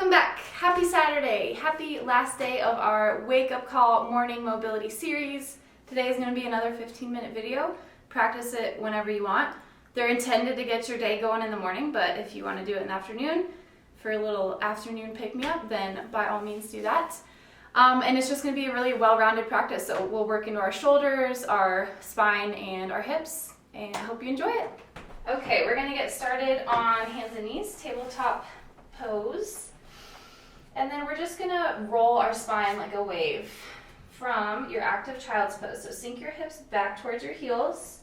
Welcome back. Happy Saturday. Happy last day of our wake up call morning mobility series. Today is going to be another 15-minute video. Practice it whenever you want. They're intended to get your day going in the morning, but if you want to do it in the afternoon for a little afternoon pick-me-up, then by all means do that. And it's just going to be a really well-rounded practice. So we'll work into our shoulders, our spine, and our hips, and I hope you enjoy it. Okay, we're going to get started on hands and knees, tabletop pose. And then we're just going to roll our spine like a wave from your active child's pose. So sink your hips back towards your heels.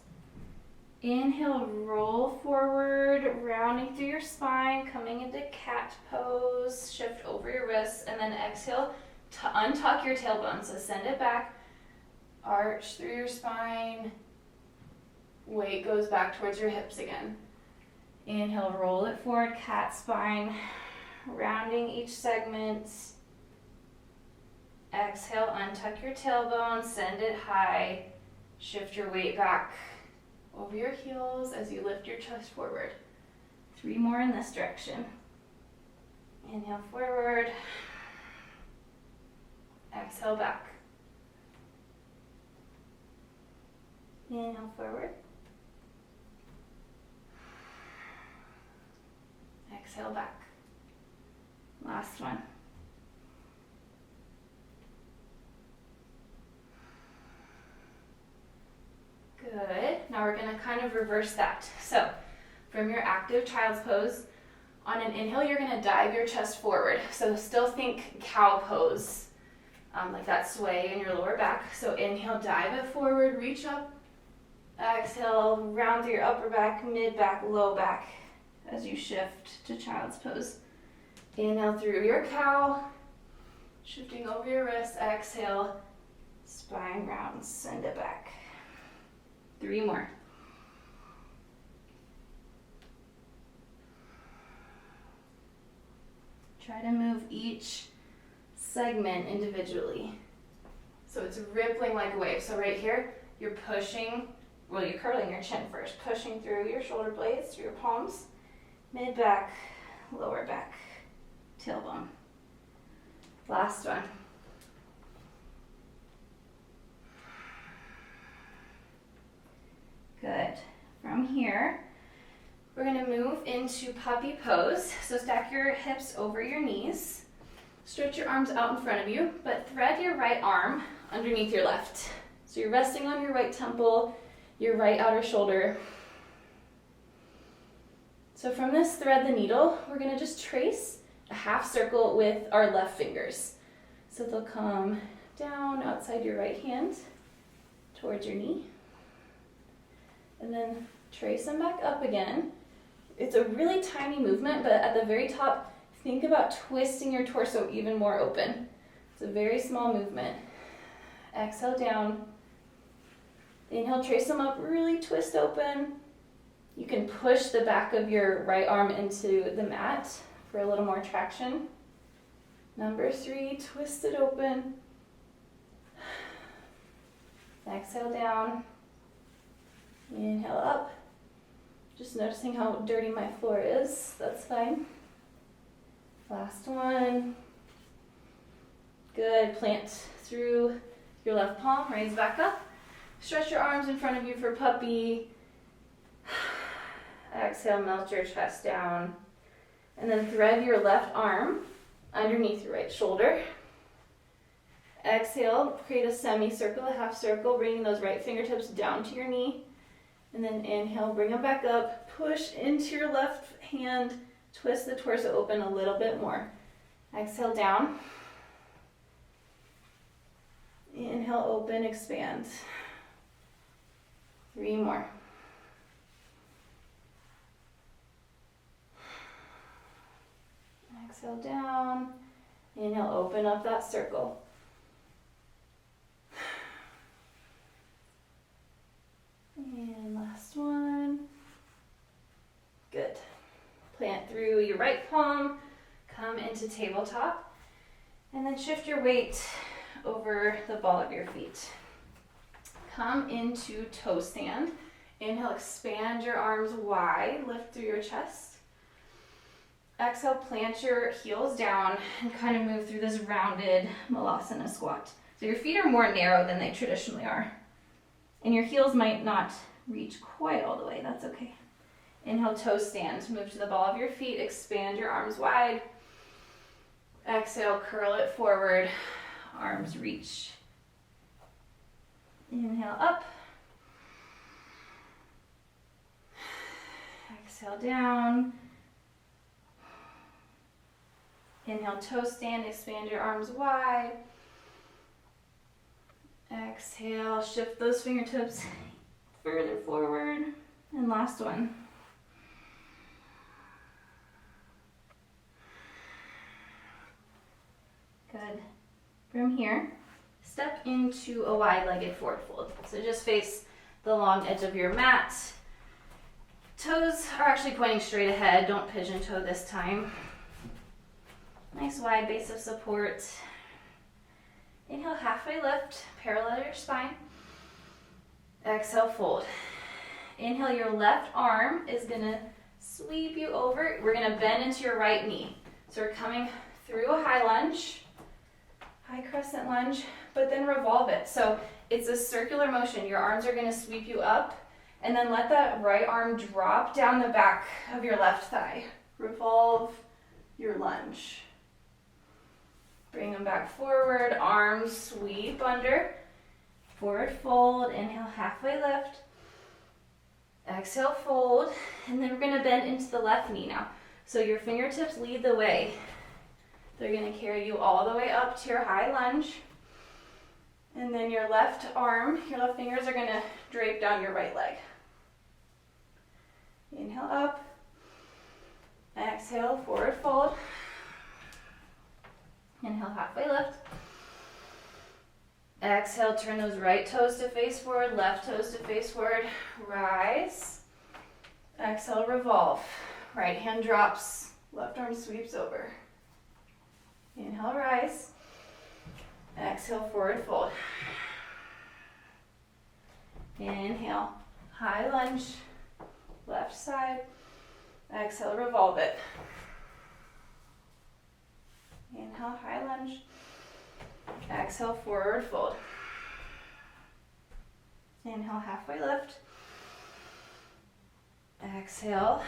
Inhale, roll forward, rounding through your spine, coming into cat pose, shift over your wrists, and then exhale to untuck your tailbone. So send it back, arch through your spine, weight goes back towards your hips again. Inhale, roll it forward, cat spine, rounding each segment. Exhale, untuck your tailbone, send it high, shift your weight back over your heels as you lift your chest forward. 3 more in this direction. Inhale forward, exhale back. Inhale forward, exhale back. Last one. Good. Now we're going to kind of reverse that. So from your active child's pose, on an inhale, you're going to dive your chest forward. So still think cow pose, like that sway in your lower back. So inhale, dive it forward, reach up. Exhale, round through your upper back, mid back, low back as you shift to child's pose. Inhale through your cow, shifting over your wrist. Exhale, spine round, send it back. 3 more. Try to move each segment individually. So it's rippling like a wave. So right here, you're pushing, well, you're curling your chin first, pushing through your shoulder blades, through your palms, mid back, lower back, tailbone. Last one. Good. From here, we're going to move into puppy pose. So stack your hips over your knees. Stretch your arms out in front of you, but thread your right arm underneath your left. So you're resting on your right temple, your right outer shoulder. So from this thread the needle, we're going to just trace a half circle with our left fingers. So they'll come down outside your right hand towards your knee. And then trace them back up again. It's a really tiny movement, but at the very top, think about twisting your torso even more open. It's a very small movement. Exhale down. Inhale, trace them up, really twist open. You can push the back of your right arm into the mat for a little more traction. Number 3, twist it open. Exhale down. Inhale up. Just noticing how dirty my floor is. That's fine. Last one. Good. Plant through your left palm. Raise back up. Stretch your arms in front of you for puppy. Exhale, melt your chest down. And then thread your left arm underneath your right shoulder. Exhale, create a semicircle, a half circle, bringing those right fingertips down to your knee. And then inhale, bring them back up, push into your left hand, twist the torso open a little bit more. Exhale down. Inhale, open, expand. 3 more. Exhale down. Inhale, open up that circle. And last one. Good. Plant through your right palm, come into tabletop, and then shift your weight over the ball of your feet. Come into toe stand. Inhale, expand your arms wide, lift through your chest. Exhale, plant your heels down and kind of move through this rounded Malasana squat. So your feet are more narrow than they traditionally are. And your heels might not reach quite all the way, that's okay. Inhale, toe stand, move to the ball of your feet, expand your arms wide. Exhale, curl it forward, arms reach. Inhale, up. Exhale, down. Inhale, toe stand, expand your arms wide. Exhale, shift those fingertips further forward. And last one. Good. From here, step into a wide-legged forward fold. So just face the long edge of your mat. Toes are actually pointing straight ahead. Don't pigeon toe this time. Nice wide base of support. Inhale, halfway lift, parallel your spine. Exhale, fold. Inhale, your left arm is gonna sweep you over. We're gonna bend into your right knee. So we're coming through a high lunge, high crescent lunge, but then revolve it. So it's a circular motion. Your arms are gonna sweep you up, and then let that right arm drop down the back of your left thigh. Revolve your lunge. Bring them back forward, arms sweep under, forward fold, inhale, halfway lift, exhale, fold, and then we're gonna bend into the left knee now. So your fingertips lead the way. They're gonna carry you all the way up to your high lunge, and then your left arm, your left fingers are gonna drape down your right leg. Inhale up, exhale, forward fold. Inhale, halfway lift. Exhale, turn those right toes to face forward, left toes to face forward. Rise. Exhale, revolve. Right hand drops, left arm sweeps over. Inhale, rise. Exhale, forward fold. Inhale, high lunge, left side. Exhale, revolve it. Inhale, high lunge. Exhale, forward fold. Inhale, halfway lift. Exhale,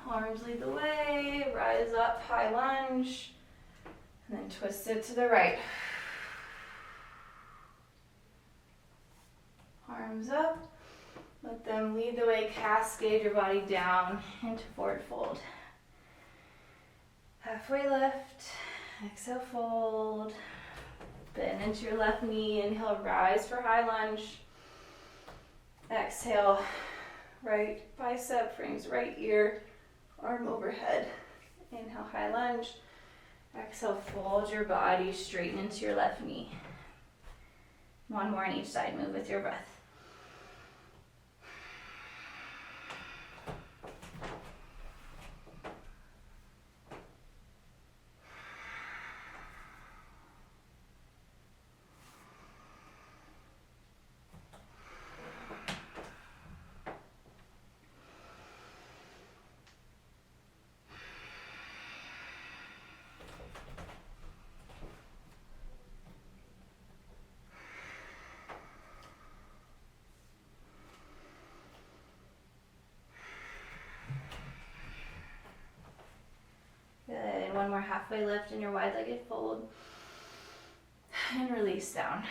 arms lead the way, rise up, high lunge, and then twist it to the right. Arms up, let them lead the way, cascade your body down into forward fold. Halfway lift, exhale, fold, bend into your left knee, inhale, rise for high lunge. Exhale, right bicep frames right ear, arm overhead. Inhale, high lunge. Exhale, fold your body, straighten into your left knee. One more on each side, move with your breath. Good, one more halfway lift in your wide-legged fold. And release down.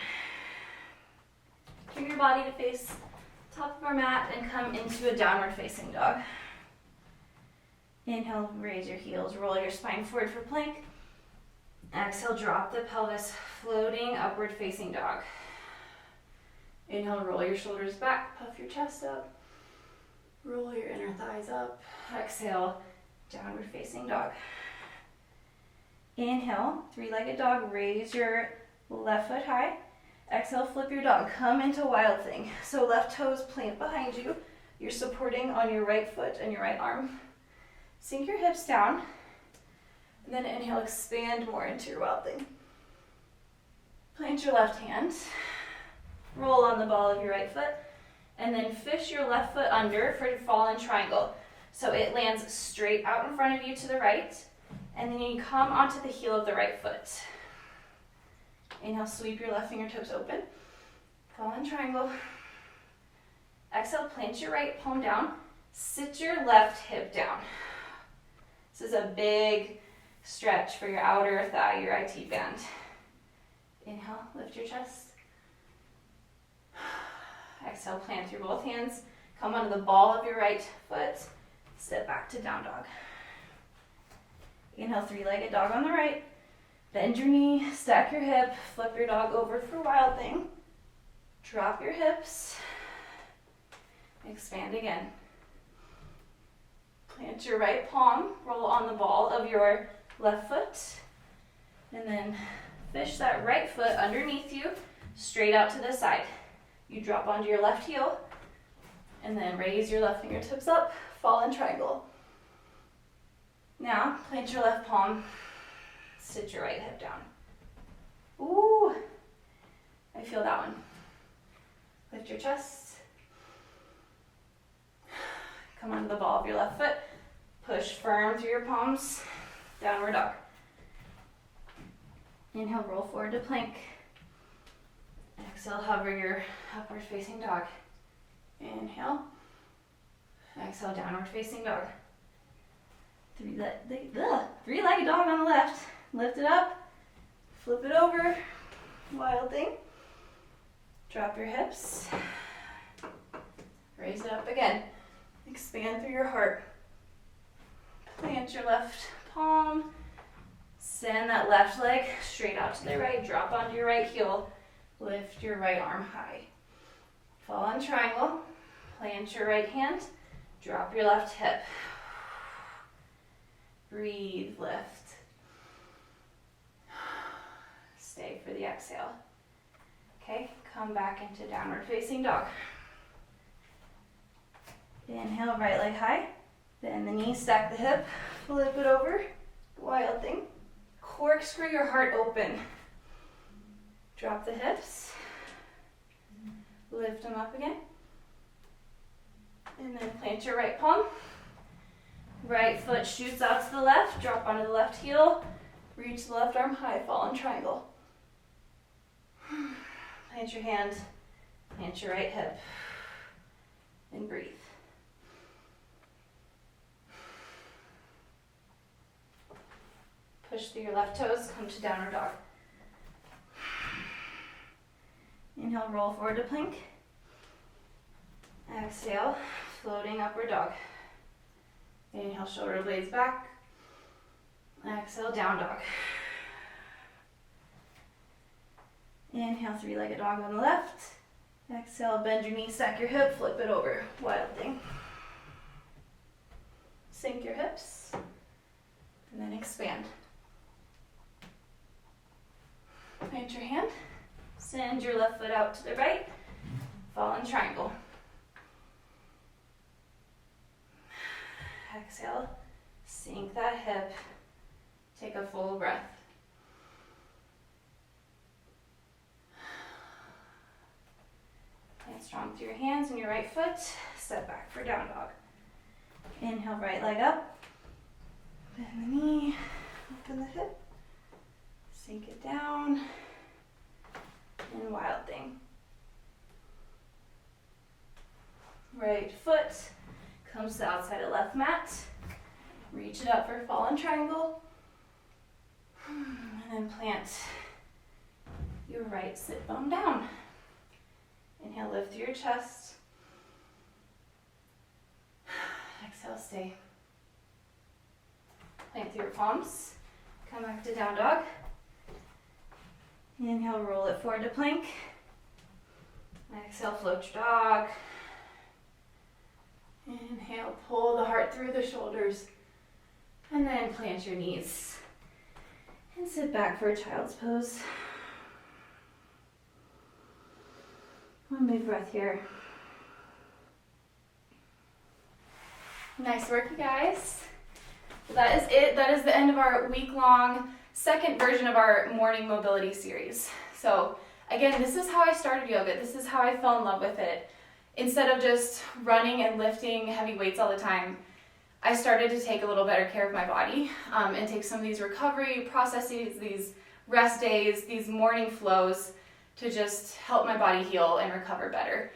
Turn your body to face top of our mat and come into a downward facing dog. Inhale, raise your heels, roll your spine forward for plank. Exhale, drop the pelvis, floating upward facing dog. Inhale, roll your shoulders back, puff your chest up. Roll your inner thighs up. Exhale, downward facing dog. Inhale, three-legged dog, raise your left foot high. Exhale, flip your dog, come into wild thing. So left toes plant behind you. You're supporting on your right foot and your right arm. Sink your hips down, and then inhale, expand more into your wild thing. Plant your left hand, roll on the ball of your right foot, and then fish your left foot under for your fallen triangle. So it lands straight out in front of you to the right, and then you come onto the heel of the right foot. Inhale, sweep your left fingertips open. Fall in triangle. Exhale, plant your right palm down. Sit your left hip down. This is a big stretch for your outer thigh, your IT band. Inhale, lift your chest. Exhale, plant through both hands. Come onto the ball of your right foot. Step back to down dog. Inhale, three-legged dog on the right. Bend your knee, stack your hip, flip your dog over for wild thing. Drop your hips. Expand again. Plant your right palm, roll on the ball of your left foot, and then fish that right foot underneath you, straight out to the side. You drop onto your left heel, and then raise your left fingertips up, fall in triangle. Now, plant your left palm, sit your right hip down. Ooh, I feel that one. Lift your chest. Come onto the ball of your left foot. Push firm through your palms. Downward dog. Inhale, roll forward to plank. Exhale, hover your upward facing dog. Inhale. Exhale, downward facing dog. Three-legged dog on the left. Lift it up. Flip it over. Wild thing. Drop your hips. Raise it up again. Expand through your heart. Plant your left palm. Send that left leg straight out to the right. Drop onto your right heel. Lift your right arm high. Fall in triangle. Plant your right hand. Drop your left hip. Breathe, lift. Stay for the exhale. Okay, come back into downward facing dog. Inhale, right leg high. Bend the knee, stack the hip, flip it over. Wild thing. Corkscrew your heart open. Drop the hips. Lift them up again. And then plant your right palm. Right foot shoots out to the left. Drop onto the left heel. Reach the left arm high. Fall in triangle. Plant your hand. Plant your right hip. And breathe. Push through your left toes, come to downward dog. Inhale, roll forward to plank. Exhale, floating upward dog. Inhale, shoulder blades back. Exhale, down dog. Inhale, three-legged dog on the left. Exhale, bend your knee, stack your hip, flip it over. Wild thing. Sink your hips, and then expand. Plant your hand, send your left foot out to the right, fall in triangle. Exhale, sink that hip, take a full breath. Plant strong through your hands and your right foot, step back for down dog. Inhale, right leg up, bend the knee, open the hip. Sink it down, and wild thing. Right foot comes to the outside of left mat. Reach it up for fall in triangle. And then plant your right sit bone down. Inhale, lift through your chest. Exhale, stay. Plant through your palms. Come back to down dog. Inhale, roll it forward to plank. Exhale, float your dog. Inhale, pull the heart through the shoulders. And then plant your knees. And sit back for a child's pose. One big breath here. Nice work, you guys. Well, that is it. That is the end of our week-long second version of our morning mobility series. So again, this is how I started yoga. This is how I fell in love with it. Instead of just running and lifting heavy weights all the time, I started to take a little better care of my body and take some of these recovery processes, these rest days, these morning flows to just help my body heal and recover better.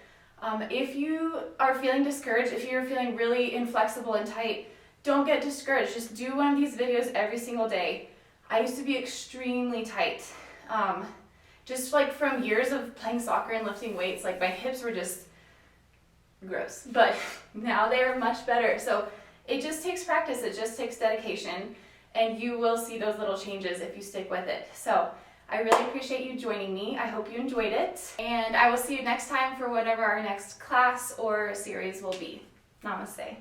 If you are feeling discouraged, if you're feeling really inflexible and tight, don't get discouraged. Just do one of these videos every single day. I used to be extremely tight. Just like from years of playing soccer and lifting weights, like my hips were just gross. But now they are much better. So it just takes practice, it just takes dedication, and you will see those little changes if you stick with it. So I really appreciate you joining me. I hope you enjoyed it, and I will see you next time for whatever our next class or series will be. Namaste.